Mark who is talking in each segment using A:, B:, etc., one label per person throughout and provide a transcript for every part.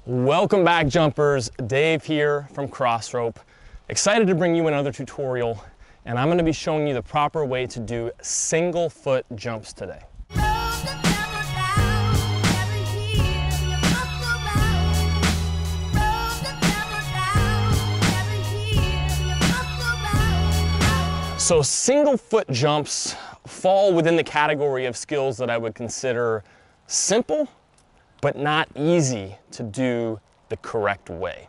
A: Welcome back, jumpers. Dave here from Crossrope. Excited to bring you another tutorial, and I'm going to be showing you the proper way to do single foot jumps today. So single foot jumps fall within the category of skills that I would consider simple, but not easy to do the correct way.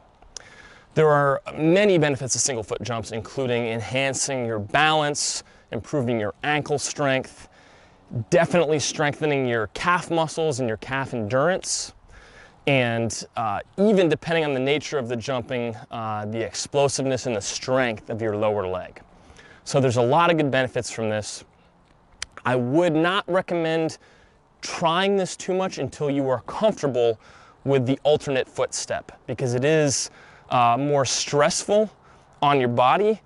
A: There are many benefits of single foot jumps, including enhancing your balance, improving your ankle strength, definitely strengthening your calf muscles and your calf endurance, and even depending on the nature of the jumping, the explosiveness and the strength of your lower leg. So there's a lot of good benefits from this. I would not recommend trying this too much until you are comfortable with the alternate foot step, because it is more stressful on your body,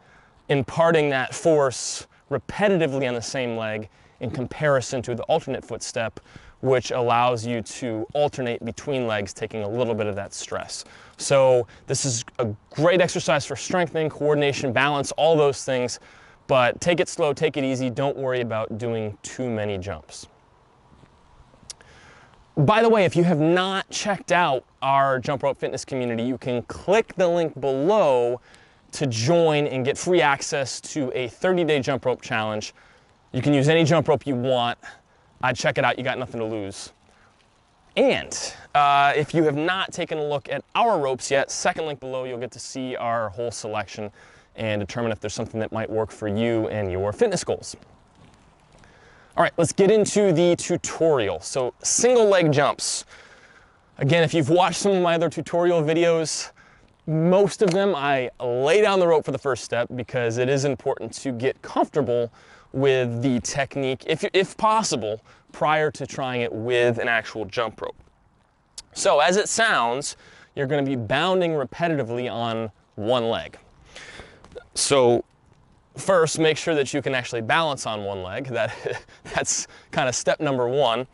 A: imparting that force repetitively on the same leg in comparison to the alternate foot step, which allows you to alternate between legs, taking a little bit of that stress. So this is a great exercise for strengthening, coordination, balance, all those things, but take it slow, take it easy, don't worry about doing too many jumps. By the way, if you have not checked out our jump rope fitness community, you can click the link below to join and get free access to a 30-day jump rope challenge. You can use any jump rope you want. I'd check it out, you got nothing to lose. And if you have not taken a look at our ropes yet, second link below, you'll get to see our whole selection and determine if there's something that might work for you and your fitness goals. All right, let's get into the tutorial. So single leg jumps. Again, if you've watched some of my other tutorial videos, most of them I lay down the rope for the first step because it is important to get comfortable with the technique, if possible, prior to trying it with an actual jump rope. So as it sounds, you're going to be bounding repetitively on one leg. So first, make sure that you can actually balance on one leg. That's kind of step number one.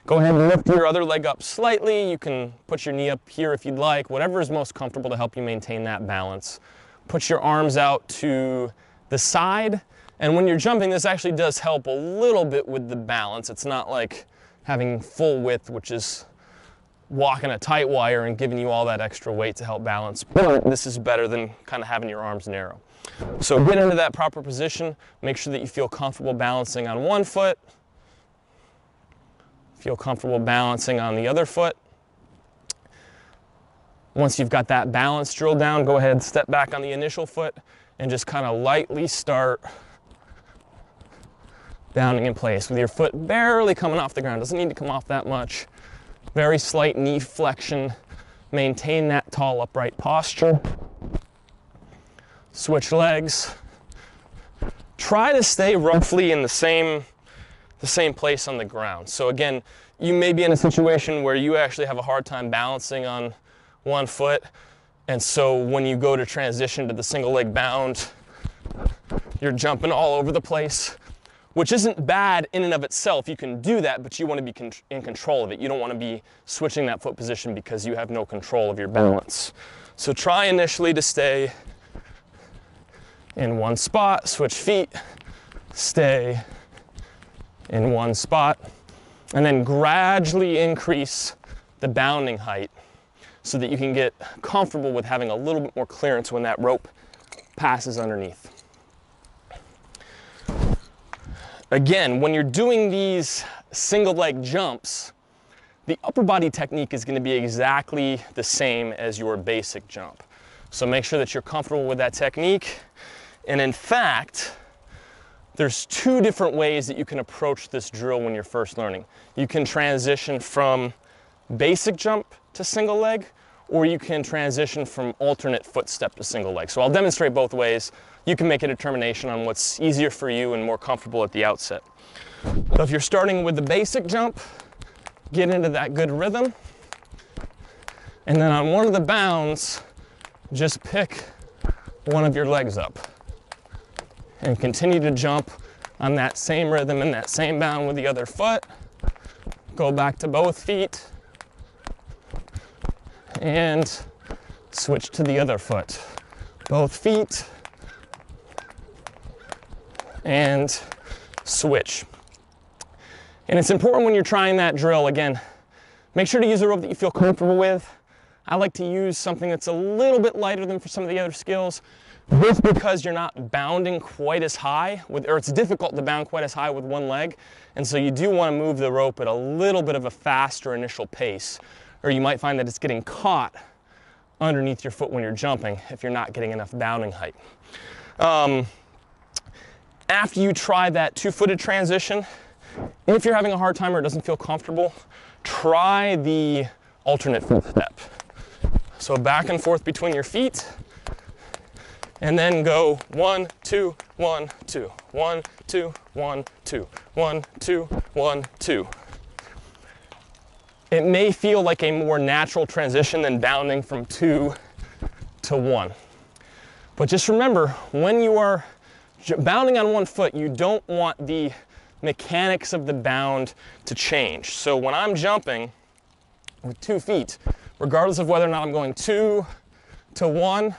A: Go ahead and lift your other leg up slightly. You can put your knee up here if you'd like, whatever is most comfortable to help you maintain that balance. Put your arms out to the side. And when you're jumping, this actually does help a little bit with the balance. It's not like having full width, which is walking a tight wire and giving you all that extra weight to help balance. But this is better than kind of having your arms narrow. So get into that proper position. Make sure that you feel comfortable balancing on one foot. Feel comfortable balancing on the other foot. Once you've got that balance drilled down, go ahead and step back on the initial foot and just kind of lightly start bounding in place with your foot barely coming off the ground. Doesn't need to come off that much. Very slight knee flexion. Maintain that tall upright posture. Switch legs. Try to stay roughly in the same place on the ground. So again, you may be in a situation where you actually have a hard time balancing on one foot, and so when you go to transition to the single leg bound, you're jumping all over the place, which isn't bad in and of itself. You can do that, but you want to be in control of it. You don't want to be switching that foot position because you have no control of your balance. So try initially to stay in one spot, switch feet, stay in one spot, and then gradually increase the bounding height so that you can get comfortable with having a little bit more clearance when that rope passes underneath. Again, when you're doing these single leg jumps, the upper body technique is going to be exactly the same as your basic jump. So make sure that you're comfortable with that technique. And in fact, there's two different ways that you can approach this drill when you're first learning. You can transition from basic jump to single leg, or you can transition from alternate foot step to single leg. So I'll demonstrate both ways. You can make a determination on what's easier for you and more comfortable at the outset. So if you're starting with the basic jump, get into that good rhythm. And then on one of the bounds, just pick one of your legs up and continue to jump on that same rhythm and that same bound with the other foot. Go back to both feet and switch to the other foot. Both feet, and switch. And it's important when you're trying that drill, again, make sure to use a rope that you feel comfortable with. I like to use something that's a little bit lighter than for some of the other skills, just because you're not bounding quite as high, or it's difficult to bound quite as high with one leg. And so you do want to move the rope at a little bit of a faster initial pace, or you might find that it's getting caught underneath your foot when you're jumping if you're not getting enough bounding height. After you try that two-footed transition, if you're having a hard time or it doesn't feel comfortable, try the alternate foot step. So back and forth between your feet, and then go 1, 2, 1, 2, 1, 2, 1, 2, 1, 2, 1, 2. It may feel like a more natural transition than bounding from 2 to 1. But just remember, when you are bounding on one foot, you don't want the mechanics of the bound to change. So when I'm jumping with 2 feet, regardless of whether or not I'm going 2 to 1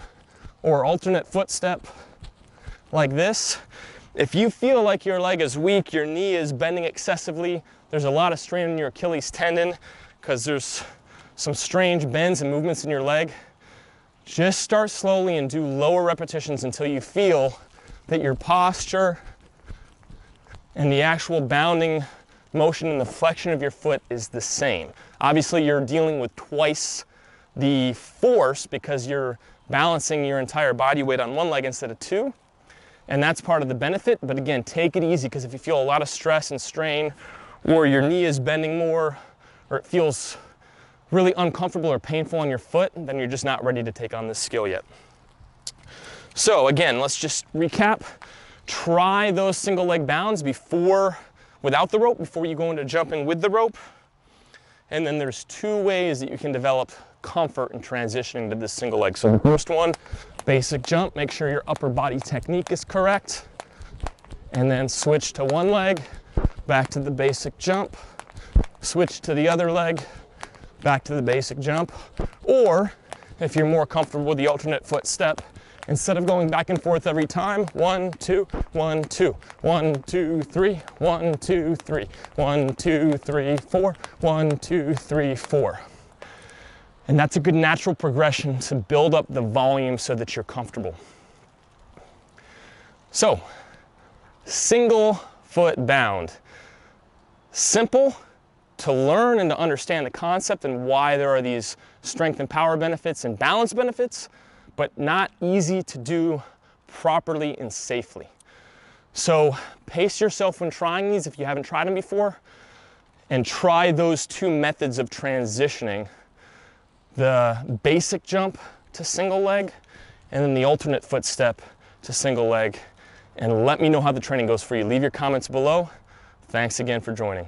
A: or alternate foot step like this, if you feel like your leg is weak, your knee is bending excessively, there's a lot of strain in your Achilles tendon because there's some strange bends and movements in your leg, just start slowly and do lower repetitions until you feel that your posture and the actual bounding motion and the flexion of your foot is the same. Obviously, you're dealing with twice the force because you're balancing your entire body weight on one leg instead of 2. And that's part of the benefit. But again, take it easy, because if you feel a lot of stress and strain, or your knee is bending more, or it feels really uncomfortable or painful on your foot, then you're just not ready to take on this skill yet. So again, let's just recap. Try those single leg bounds without the rope before you go into jumping with the rope. And then there's 2 ways that you can develop comfort in transitioning to this single leg. So the first one, basic jump, make sure your upper body technique is correct. And then switch to one leg, back to the basic jump, switch to the other leg, back to the basic jump. Or if you're more comfortable with the alternate foot step, instead of going back and forth every time, 1, 2, 1, 2, 1, 2, 3, 1, 2, 3, 1, 2, 3, 4, 1, 2, 3, 4. And that's a good natural progression to build up the volume so that you're comfortable. So, single foot bound. Simple to learn and to understand the concept and why there are these strength and power benefits and balance benefits, but not easy to do properly and safely. So pace yourself when trying these if you haven't tried them before, and try those 2 methods of transitioning: the basic jump to single leg, and then the alternate foot step to single leg. And let me know how the training goes for you. Leave your comments below. Thanks again for joining.